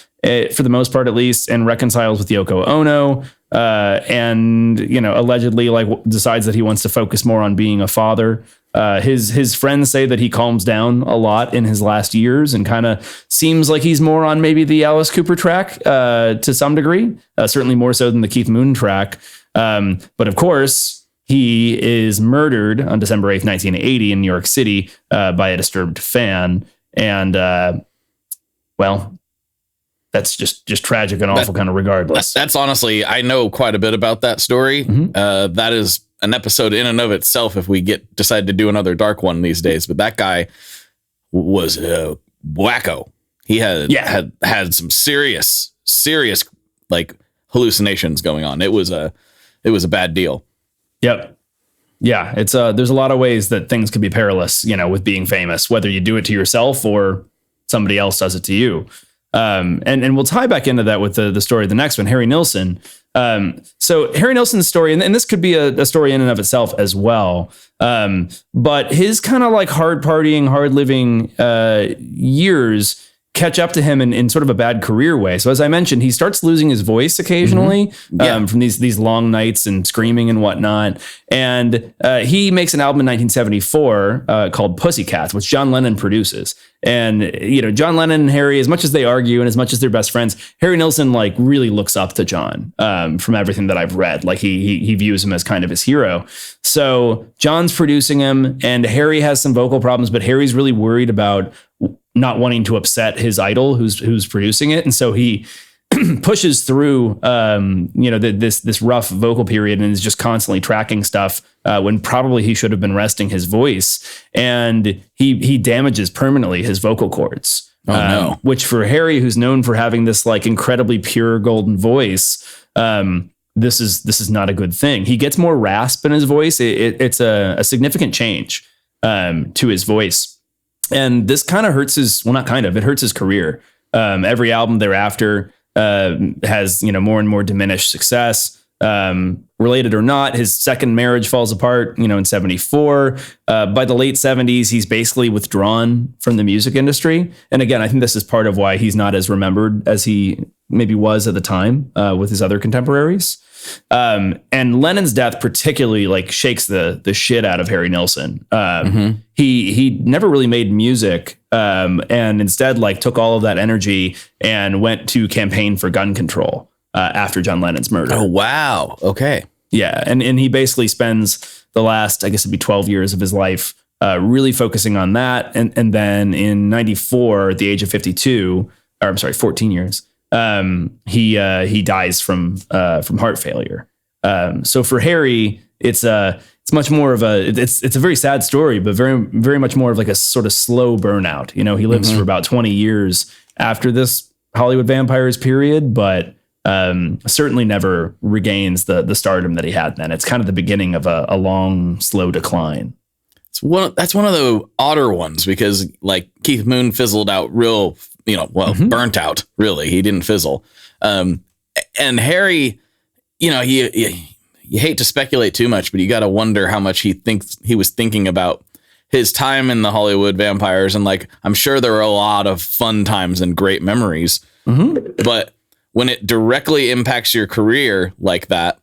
for the most part, at least, and reconciles with Yoko Ono. And, allegedly decides that he wants to focus more on being a father. His friends say that he calms down a lot in his last years and kind of seems like he's more on maybe the Alice Cooper track to some degree, certainly more so than the Keith Moon track. But of course, he is murdered on December 8th, 1980 in New York City by a Disturbed fan. And, that's just tragic and awful kind of regardless. That's honestly, I know quite a bit about that story. Mm-hmm. That is an episode in and of itself if we decide to do another dark one these days. But that guy was wacko. He had some serious like hallucinations going on. It was a bad deal. Yep. Yeah, it's there's a lot of ways that things could be perilous, with being famous, whether you do it to yourself or somebody else does it to you. And we'll tie back into that with the story of the next one, Harry Nilsson. So Harry Nilsson's story, and this could be a story in and of itself as well. But his kind of like hard partying, hard living years catch up to him in sort of a bad career way. So as I mentioned, he starts losing his voice occasionally from these long nights and screaming and whatnot. And he makes an album in 1974 called Pussycats, which John Lennon produces. And, John Lennon and Harry, as much as they argue and as much as they're best friends, Harry Nilsson really looks up to John from everything that I've read. Like he views him as kind of his hero. So John's producing him and Harry has some vocal problems, but Harry's really worried about not wanting to upset his idol who's producing it. And so he pushes through, this rough vocal period and is just constantly tracking stuff when probably he should have been resting his voice. And he damages permanently his vocal cords. No. Which for Harry, who's known for having this incredibly pure golden voice, this is not a good thing. He gets more rasp in his voice. It's a significant change to his voice. And this kind of hurts it hurts his career. Every album thereafter has, more and more diminished success. Related or not, his second marriage falls apart, in 74. By the late 70s, he's basically withdrawn from the music industry. And again, I think this is part of why he's not as remembered as he maybe was at the time with his other contemporaries. And Lennon's death particularly shakes the shit out of Harry Nilsson. He never really made music, and instead took all of that energy and went to campaign for gun control after John Lennon's murder. Oh, wow. Okay. Yeah. And he basically spends the last, I guess it'd be 12 years of his life really focusing on that. And then in 94, at the age of 14 years, he dies from heart failure. So for Harry, it's much more of it's a very sad story, but very, very much more of a sort of slow burnout. He lives for about 20 years after this Hollywood Vampires period, but certainly never regains the stardom that he had then. It's kind of the beginning of a long, slow decline. That's one of the odder ones because Keith Moon fizzled out real, burnt out, really. He didn't fizzle. And Harry, you hate to speculate too much, but you got to wonder how much he was thinking about his time in the Hollywood Vampires. And I'm sure there were a lot of fun times and great memories, but when it directly impacts your career like that,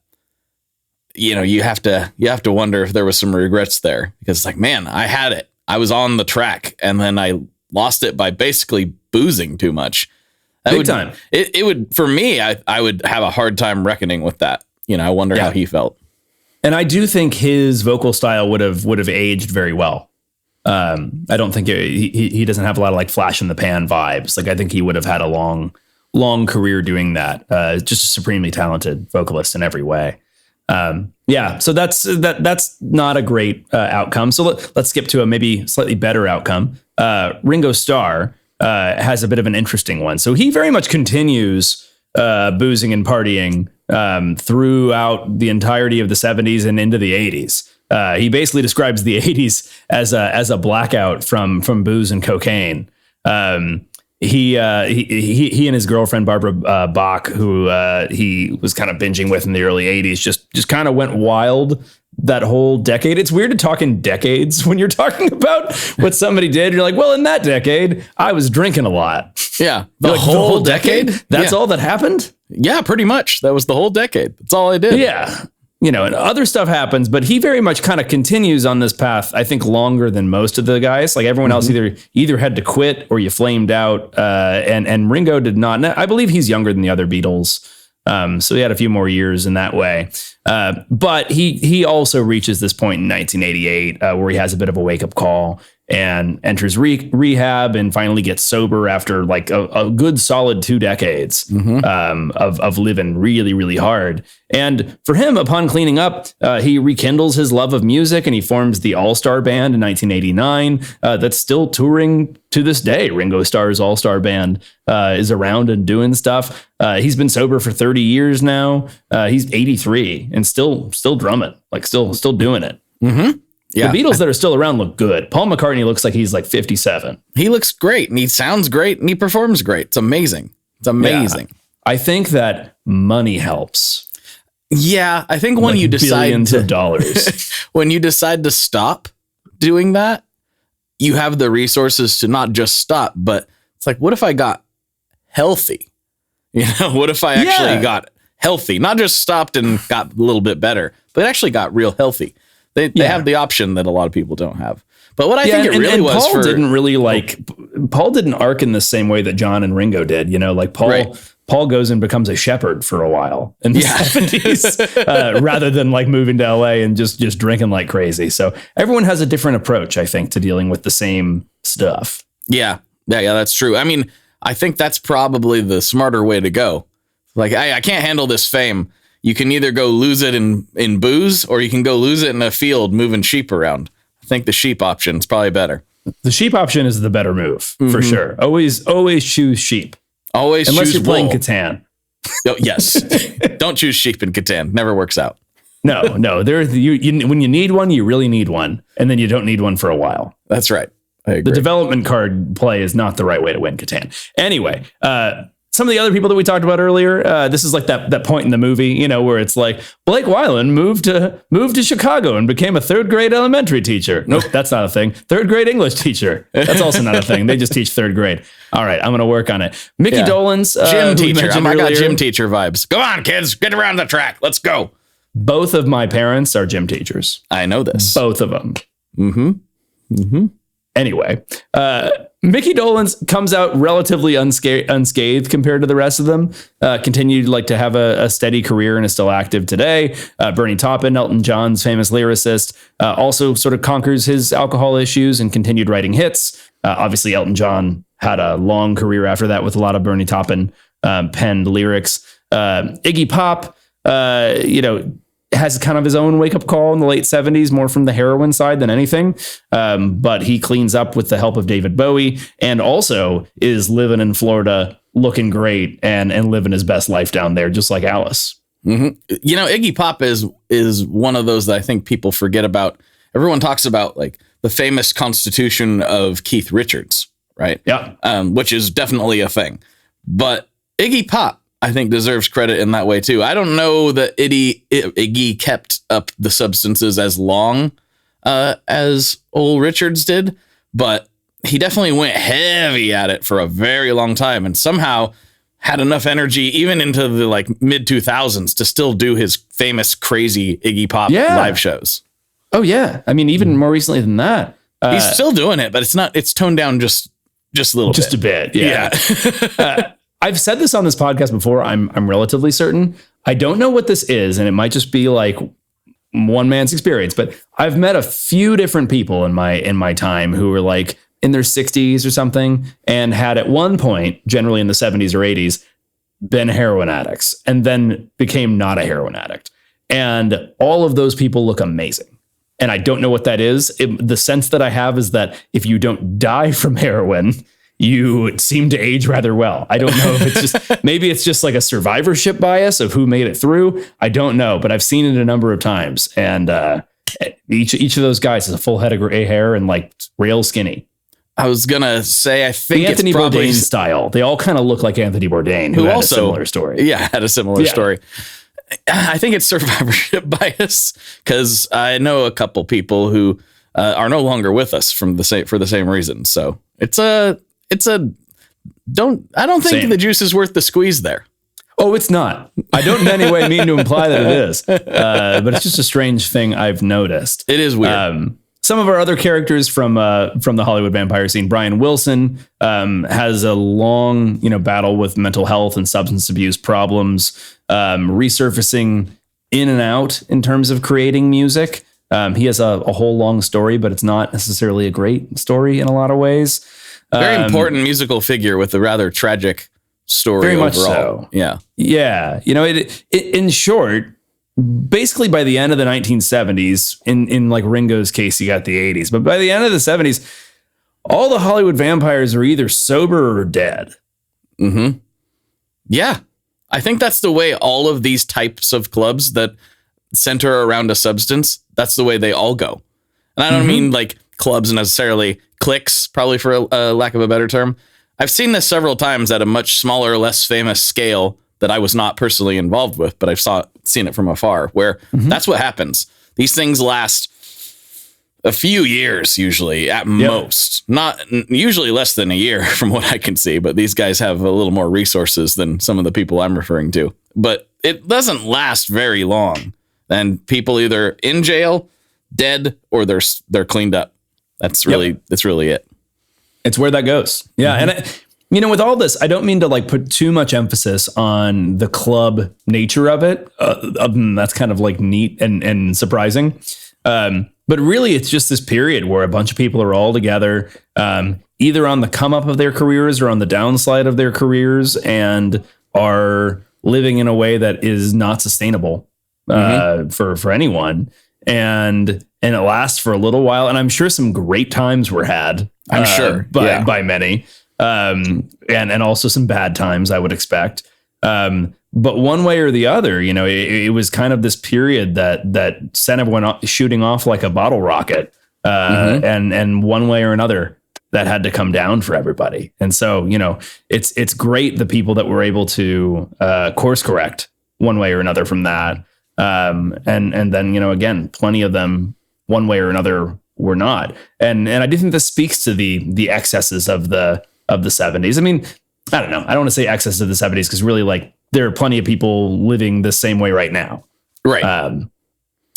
you have to wonder if there was some regrets there because man, I had it. I was on the track and then I lost it by basically boozing too much. Big time. It would, for me, I would have a hard time reckoning with that. I wonder how he felt. And I do think his vocal style would have aged very well. I don't think he doesn't have a lot of flash in the pan vibes. I think he would have had a long career doing that. Just a supremely talented vocalist in every way. Yeah, so that's not a great outcome. So let's skip to a maybe slightly better outcome. Ringo Starr has a bit of an interesting one. So he very much continues boozing and partying throughout the entirety of the 70s and into the 80s. He basically describes the 80s as a blackout from booze and cocaine. He and his girlfriend Barbara Bach, who he was kind of binging with in the early 80s, just kind of went wild that whole decade. It's weird to talk in decades when you're talking about what somebody did. You're like, well, in that decade, I was drinking a lot. Yeah, the whole decade. That's all that happened. Yeah, pretty much. That was the whole decade. That's all I did. Yeah. And other stuff happens, but he very much kind of continues on this path, I think, longer than most of the guys. Like everyone else either had to quit or you flamed out. And Ringo did not. I believe he's younger than the other Beatles. So he had a few more years in that way. But he also reaches this point in 1988 where he has a bit of a wake up call and enters rehab and finally gets sober after like a good solid 2 decades of living really, really hard. And for him, upon cleaning up, he rekindles his love of music and he forms the All-Star Band in 1989 that's still touring to this day. Ringo Starr's All-Star Band is around and doing stuff. He's been sober for 30 years now. He's 83 and still drumming, like still doing it. Mm-hmm. Yeah. The Beatles that are still around look good. Paul McCartney looks like he's like 57. He looks great and he sounds great and he performs great. It's amazing. It's amazing. Yeah. I think that money helps. Yeah, I think when you decide billions of dollars, when you decide to stop doing that, you have the resources to not just stop, but it's like, what if I got healthy? What if I actually got healthy? Not just stopped and got a little bit better, but actually got real healthy. They have the option that a lot of people don't have. But what I think it really was Paul didn't really Paul didn't arc in the same way that John and Ringo did. Like Paul goes and becomes a shepherd for a while in the 70s rather than like moving to LA and just drinking like crazy. So everyone has a different approach, I think, to dealing with the same stuff. Yeah, that's true. I mean, I think that's probably the smarter way to go. Like, I can't handle this fame. You can either go lose it in booze or you can go lose it in a field moving sheep around. I think the sheep option is probably better. The sheep option is the better move for sure. Always choose sheep. Always unless choose you're playing wool. Catan. Oh, yes. Don't choose sheep in Catan. Never works out. No. There, when you need one, you really need one, and then you don't need one for a while. That's right. I agree. The development card play is not the right way to win Catan. Anyway, some of the other people that we talked about earlier, this is like that point in the movie, where it's like Blake Weiland moved to Chicago and became a 3rd grade elementary teacher. Nope, that's not a thing. 3rd grade English teacher. That's also not a thing. They just teach 3rd grade. All right, I'm going to work on it. Mickey Dolenz, gym teacher. I got gym teacher vibes. Go on, kids, get around the track. Let's go. Both of my parents are gym teachers. I know this. Both of them. Mm-hmm. Anyway, Mickey Dolenz comes out relatively unscathed compared to the rest of them. Continued to have a steady career and is still active today. Bernie Taupin, Elton John's famous lyricist, also sort of conquers his alcohol issues and continued writing hits. Obviously, Elton John had a long career after that with a lot of Bernie Taupin penned lyrics. Iggy Pop, has kind of his own wake-up call in the late 70s, more from the heroin side than anything. But he cleans up with the help of David Bowie and also is living in Florida looking great and living his best life down there, just like Alice. Mm-hmm. Iggy Pop is one of those that I think people forget about. Everyone talks about like the famous constitution of Keith Richards, right? Yeah. Which is definitely a thing. But Iggy Pop, I think, deserves credit in that way, too. I don't know that Iggy kept up the substances as long as old Richards did, but he definitely went heavy at it for a very long time and somehow had enough energy even into the mid 2000s to still do his famous crazy Iggy Pop live shows. Oh, yeah. I mean, even more recently than that. He's still doing it, but it's toned down just a little bit. Just a bit. Yeah. I've said this on this podcast before. I'm relatively certain. I don't know what this is, and it might just be like one man's experience, but I've met a few different people in my time who were like in their 60s or something and had at one point, generally in the 70s or 80s, been heroin addicts and then became not a heroin addict. And all of those people look amazing. And I don't know what that is. The sense that I have is that if you don't die from heroin, you seem to age rather well. I don't know if it's just, maybe it's just like a survivorship bias of who made it through. I don't know, but I've seen it a number of times. And each of those guys has a full head of gray hair and like real skinny. I was gonna say, I think the Anthony it's probably Bourdain style. They all kind of look like Anthony Bourdain, who had also a similar story. Yeah, had a similar story. I think it's survivorship bias because I know a couple people who are no longer with us for the same reason. So I don't think the juice is worth the squeeze there. Oh, it's not. I don't in any way mean to imply that it is, but it's just a strange thing I've noticed. It is weird. Some of our other characters from the Hollywood vampire scene, Brian Wilson, has a long, battle with mental health and substance abuse problems, resurfacing in and out in terms of creating music. He has a whole long story, but it's not necessarily a great story in a lot of ways. Very important musical figure with a rather tragic story. Very overall. much so. Yeah. Yeah. In short, basically by the end of the 1970s, in like Ringo's case, you got the 80s, but by the end of the 70s, all the Hollywood vampires are either sober or dead. Mm-hmm. Yeah. I think that's the way all of these types of clubs that center around a substance, that's the way they all go. And I don't mean like clubs necessarily, cliques, probably for a lack of a better term. I've seen this several times at a much smaller, less famous scale that I was not personally involved with, but I've seen it from afar, where that's what happens. These things last a few years, usually at most, not usually less than a year from what I can see. But these guys have a little more resources than some of the people I'm referring to. But it doesn't last very long. And people either in jail, dead, or they're cleaned up. That's really it. It's where that goes. Yeah. And with all this, I don't mean to like put too much emphasis on the club nature of it. That's kind of like neat and surprising. But really, it's just this period where a bunch of people are all together, either on the come up of their careers or on the downslide of their careers, and are living in a way that is not sustainable for anyone. And it lasts for a little while. And I'm sure some great times were had. I'm sure by many. And also some bad times, I would expect. But one way or the other, it was kind of this period that sent everyone shooting off like a bottle rocket. And one way or another, that had to come down for everybody. And so, it's great the people that were able to course correct one way or another from that. And then, again, plenty of them one way or another were not. And I do think this speaks to the excesses of the 70s. I mean, I don't know. I don't want to say excess of the 70s because really, like, there are plenty of people living the same way right now. Right.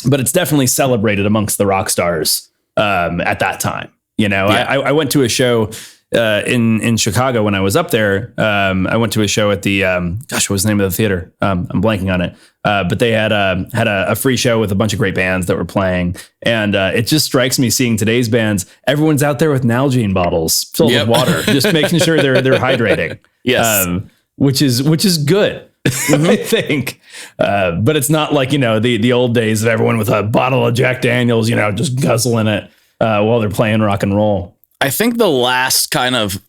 But it's definitely celebrated amongst the rock stars at that time. I went to a show in Chicago when I was up there. I went to a show at the what was the name of the theater? I'm blanking on it. But they had a free show with a bunch of great bands that were playing, and it just strikes me seeing today's bands. Everyone's out there with Nalgene bottles filled with water, just making sure they're hydrating. Yes, which is good. I think, but it's not like the old days of everyone with a bottle of Jack Daniels, just guzzling it while they're playing rock and roll. I think the last kind of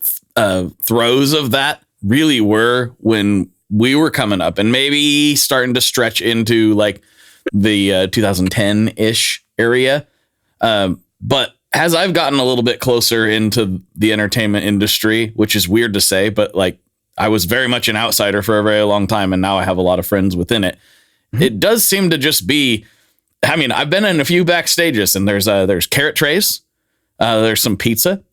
throes of that really were when we were coming up and maybe starting to stretch into like the 2010-ish area. But as I've gotten a little bit closer into the entertainment industry, which is weird to say, but like I was very much an outsider for a very long time, and now I have a lot of friends within it. It does seem to just be, I mean, I've been in a few backstages, and there's carrot trays. There's some pizza.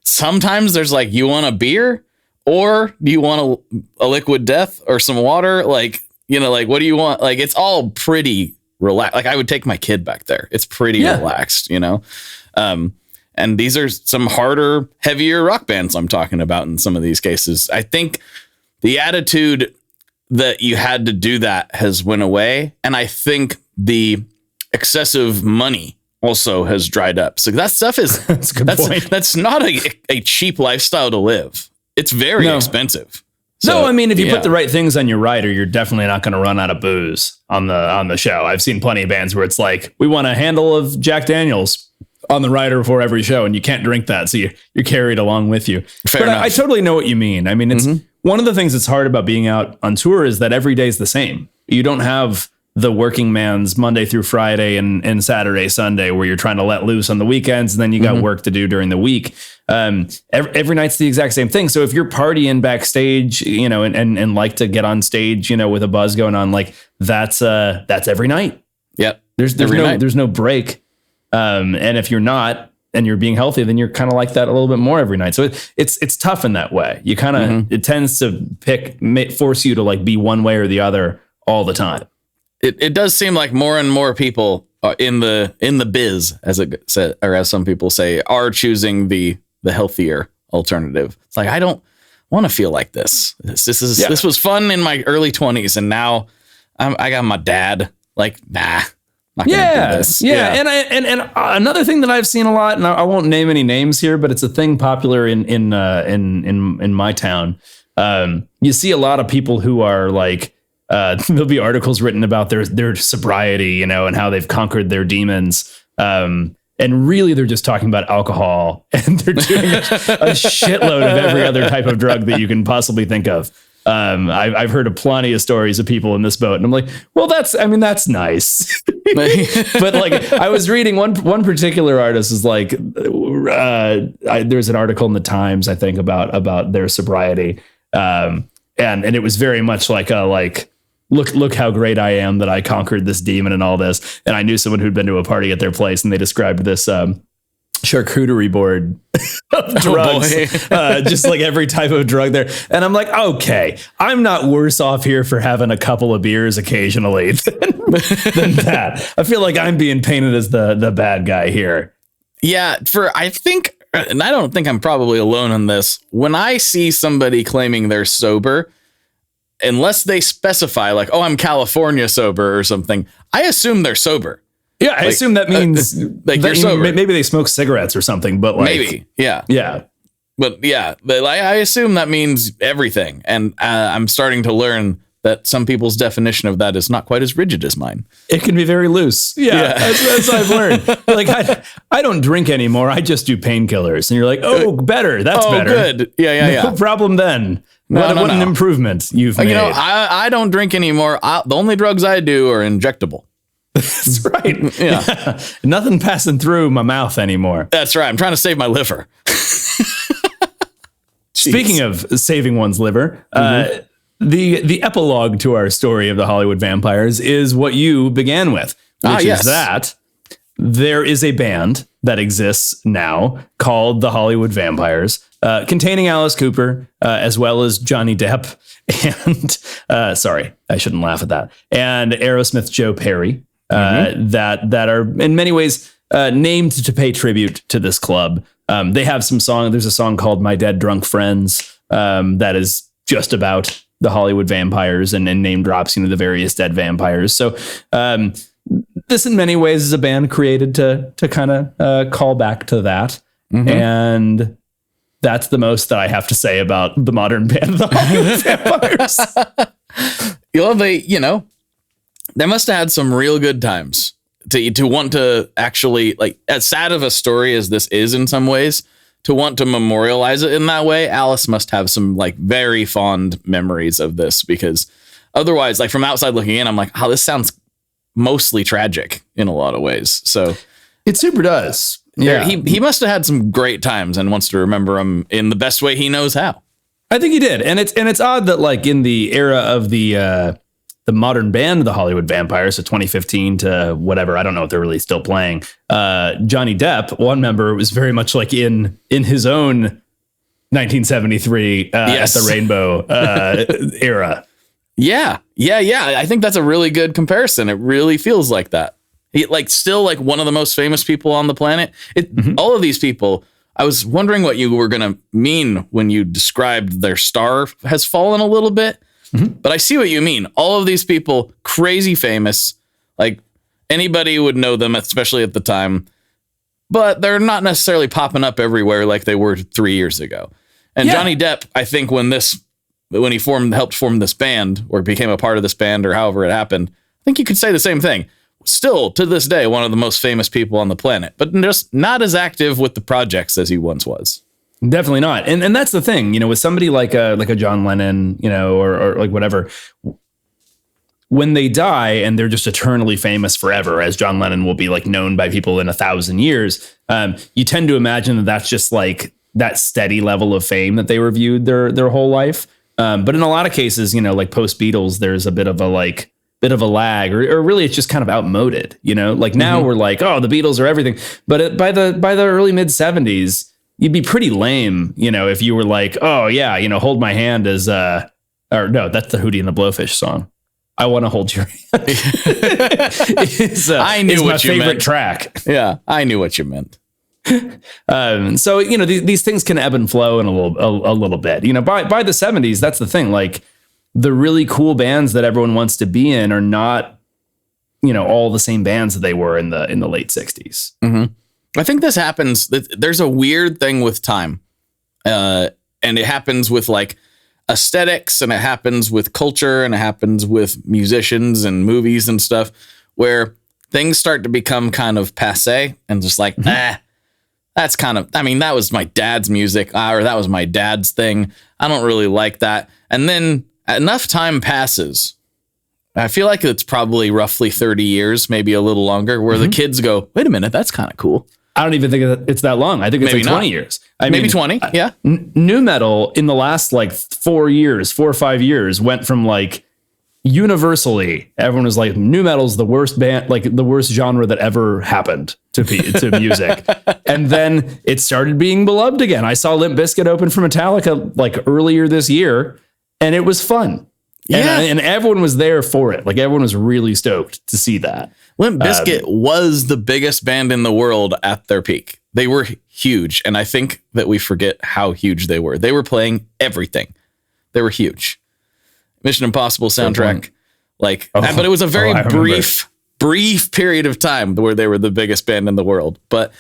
Sometimes there's like, you want a beer or do you want a liquid death or some water? Like, like, what do you want? Like, it's all pretty relaxed. Like, I would take my kid back there. It's pretty relaxed, and these are some harder, heavier rock bands I'm talking about in some of these cases. I think the attitude that you had to do that has went away. And I think the excessive money also has dried up. So that stuff is that's not a cheap lifestyle to live. It's very expensive. No, I mean, if you put the right things on your rider, you're definitely not going to run out of booze on the show. I've seen plenty of bands where it's like, we want a handle of Jack Daniels on the rider before every show, and you can't drink that, so you're carried along with you. Fair enough. I totally know what you mean. I mean, it's one of the things that's hard about being out on tour is that every day is the same. You don't have the working man's Monday through Friday and Saturday, Sunday, where you're trying to let loose on the weekends, and then you got work to do during the week. Every night's the exact same thing. So if you're partying backstage, and like to get on stage, with a buzz going on, like that's every night. Yep. There's no break. And if you're not, and you're being healthy, then you're kind of like that a little bit more every night. So it's tough in that way. You kind of, it tends to force you to like be one way or the other all the time. It does seem like more and more people in the biz, as it said, or as some people say, are choosing the healthier alternative. It's like, I don't want to feel like this. This was fun in my early 20s, and now I got my dad. Like, nah, not gonna do this. Yeah. And another thing that I've seen a lot, and I won't name any names here, but it's a thing popular in my town. You see a lot of people who are like. There'll be articles written about their sobriety, and how they've conquered their demons. And really, they're just talking about alcohol, and they're doing a shitload of every other type of drug that you can possibly think of. I've heard of plenty of stories of people in this boat, and I'm like, well, that's nice. But like, I was reading one particular artist is like, there's an article in the Times, I think, about their sobriety. And it was very much like look how great I am that I conquered this demon and all this. And I knew someone who'd been to a party at their place, and they described this charcuterie board of drugs, just like every type of drug there. And I'm like, okay, I'm not worse off here for having a couple of beers occasionally than that. I feel like I'm being painted as the bad guy here. Yeah, I think, and I don't think I'm probably alone on this. When I see somebody claiming they're sober, unless they specify like, oh, I'm California sober or something, I assume they're sober. Yeah, I assume that means you're sober. Maybe they smoke cigarettes or something, but like, maybe, yeah. But I assume that means everything, and I'm starting to learn that some people's definition of that is not quite as rigid as mine. It can be very loose. Yeah. That's what I've learned. Like, I don't drink anymore. I just do painkillers. And you're like, oh, better. That's better. Good. Yeah. No problem then. What an improvement you've made. I don't drink anymore. The only drugs I do are injectable. That's right. Yeah. Nothing passing through my mouth anymore. That's right. I'm trying to save my liver. Speaking of saving one's liver, the epilogue to our story of the Hollywood vampires is what you began with, which is that there is a band that exists now called the Hollywood Vampires, containing Alice Cooper, as well as Johnny Depp, and sorry, I shouldn't laugh at that, and Aerosmith Joe Perry, that are in many ways named to pay tribute to this club. They have some song. There's a song called "My Dead Drunk Friends" that is just about the Hollywood vampires and name drops, the various dead vampires. So this in many ways is a band created to kind of call back to that. And that's the most that I have to say about the modern band, the Hollywood Vampires. They must have had some real good times to want to actually, like, as sad of a story as this is in some ways, to want to memorialize it in that way. Alice must have some like very fond memories of this, because otherwise, like, from outside looking in, I'm like, oh, this sounds mostly tragic in a lot of ways. So it super does. Yeah. He must have had some great times and wants to remember them in the best way he knows how. I think he did. And it's odd that, like, in the era of the modern band, the Hollywood Vampires, so 2015 to whatever, I don't know if they're really still playing. Johnny Depp, one member, was very much like in his own 1973 at the Rainbow era. Yeah. I think that's a really good comparison. It really feels like that. He, like, still like one of the most famous people on the planet. All of these people, I was wondering what you were going to mean when you described their star has fallen a little bit. But I see what you mean. All of these people, crazy famous, like anybody would know them, especially at the time, but they're not necessarily popping up everywhere like they were 3 years ago. And Johnny Depp, I think when this when he helped form this band or became a part of this band or however it happened, I think you could say the same thing. Still to this day, one of the most famous people on the planet, but just not as active with the projects as he once was. Definitely not. And that's the thing, with somebody like a John Lennon, or like whatever, when they die and they're just eternally famous forever, as John Lennon will be like known by people in 1,000 years, you tend to imagine that that's just like that steady level of fame that they were viewed their whole life. But in a lot of cases, like post Beatles, there's a bit of a lag, or really it's just kind of outmoded, like now we're like, oh, the Beatles are everything. But by the early mid 70s, you'd be pretty lame, if you were like, oh yeah, Hold My Hand is, or no, that's the Hootie and the Blowfish song. I Want to Hold Your Hand. I knew what you meant. Track. Yeah, I knew what you meant. So these things can ebb and flow in a little bit. By the 70s, that's the thing. Like the really cool bands that everyone wants to be in are not, all the same bands that they were in the late 60s. Mm-hmm. I think this happens. There's a weird thing with time, and it happens with like aesthetics, and it happens with culture, and it happens with musicians and movies and stuff, where things start to become kind of passé and just like, that's kind of, that was my dad's music, or that was my dad's thing. I don't really like that. And then enough time passes. I feel like it's probably roughly 30 years, maybe a little longer, where the kids go, wait a minute, that's kind of cool. I don't even think it's that long. I think it's maybe like 20 years. Maybe 20. Yeah. Nu metal in the last like 4 or 5 years went from like universally, everyone was like, nu metal's the worst band, like the worst genre that ever happened to music. And then it started being beloved again. I saw Limp Bizkit open for Metallica like earlier this year, and it was fun. Yeah. And everyone was there for it. Like everyone was really stoked to see that. Limp Bizkit was the biggest band in the world at their peak. They were huge. And I think that we forget how huge they were. They were playing everything. They were huge. Mission Impossible soundtrack. But it was a very brief period of time where they were the biggest band in the world. But,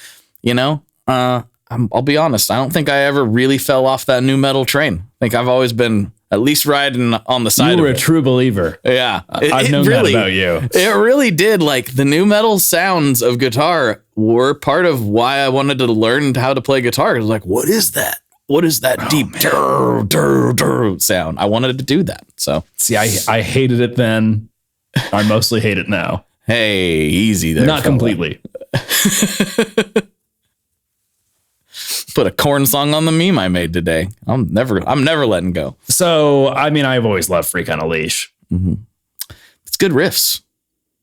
I'll be honest. I don't think I ever really fell off that nu metal train. I think I've always been at least riding on the side of it. You were a true believer. Yeah. I've known that about you. It really did. Like the nu metal sounds of guitar were part of why I wanted to learn how to play guitar. It was like, what is that? What is that deep sound? I wanted to do that. So see, I hated it then. I mostly hate it now. Hey, easy there. Not completely. Put a Korn song on the meme I made today. I'm never letting go. So, I've always loved Freak on a Leash. Mm-hmm. It's good riffs.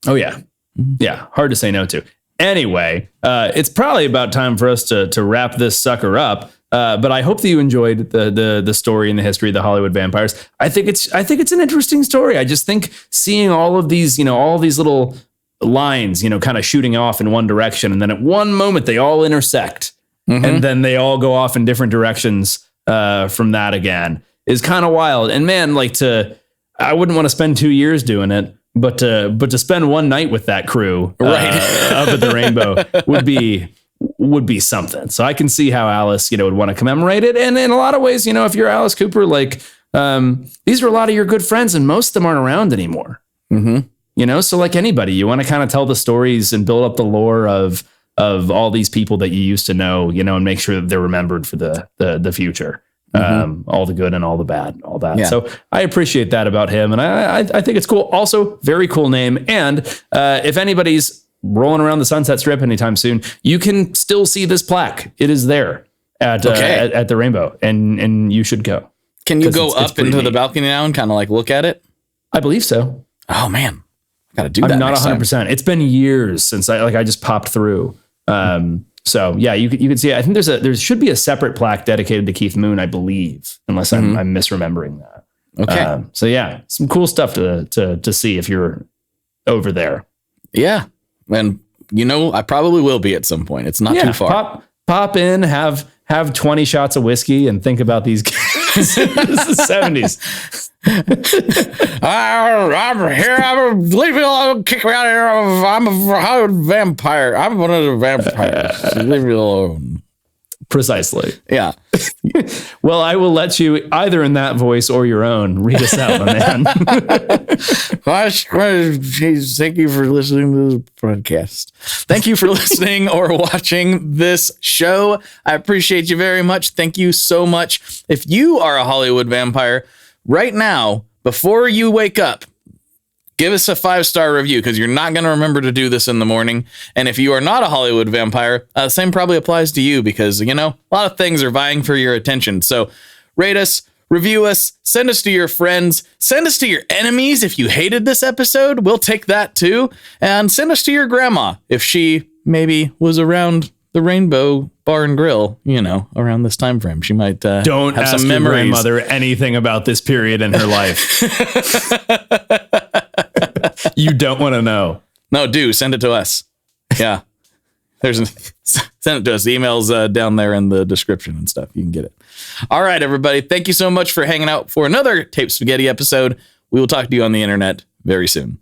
Oh yeah. Mm-hmm. Yeah. Hard to say no to. Anyway, it's probably about time for us to wrap this sucker up. But I hope that you enjoyed the story and the history of the Hollywood vampires. I think it's an interesting story. I just think seeing all of these, all these little lines, kind of shooting off in one direction, and then at one moment they all intersect. Mm-hmm. And then they all go off in different directions from that again is kind of wild. And man, I wouldn't want to spend 2 years doing it, but to spend one night with that crew up at the Rainbow would be something. So I can see how Alice, would want to commemorate it. And in a lot of ways, if you're Alice Cooper, these are a lot of your good friends, and most of them aren't around anymore. Mm-hmm. So like anybody, you want to kind of tell the stories and build up the lore of all these people that you used to know, and make sure that they're remembered for the future, all the good and all the bad, all that. Yeah. So I appreciate that about him. And I think it's cool. Also very cool name. And if anybody's rolling around the Sunset Strip anytime soon, you can still see this plaque. It is there at the Rainbow, and you should go. Can you go up into neat. The balcony now and kind of look at it? I believe so. Oh man, gotta do that. I'm not 100%. It's been years since I just popped through. So yeah, you can see it. I think there should be a separate plaque dedicated to Keith Moon, I believe, unless I'm misremembering that. Okay. So yeah, some cool stuff to see if you're over there. Yeah. And I probably will be at some point. It's not too far. Pop in, have 20 shots of whiskey and think about these guys. This is the 70s. I'm here. Leave me alone. Kick me out of here. I'm a Hollywood vampire. I'm one of the vampires. Leave me alone. Precisely. Yeah. Well, I will let you either in that voice or your own read us out, my man. Thank you for listening to this podcast. Thank you for listening or watching this show. I appreciate you very much. Thank you so much. If you are a Hollywood vampire right now, before you wake up, give us a 5-star review because you're not going to remember to do this in the morning. And if you are not a Hollywood vampire, the same probably applies to you because, you know, a lot of things are vying for your attention. So rate us, review us, send us to your friends, send us to your enemies. If you hated this episode, we'll take that too. And send us to your grandma if she maybe was around the Rainbow Bar and Grill, you know, around this time frame. She might don't have ask some your grandmother anything about this period in her life. You don't want to know. No, do send it to us. Yeah. Send it to us. The email's down there in the description and stuff. You can get it. All right, everybody. Thank you so much for hanging out for another Tape Spaghetti episode. We will talk to you on the internet very soon.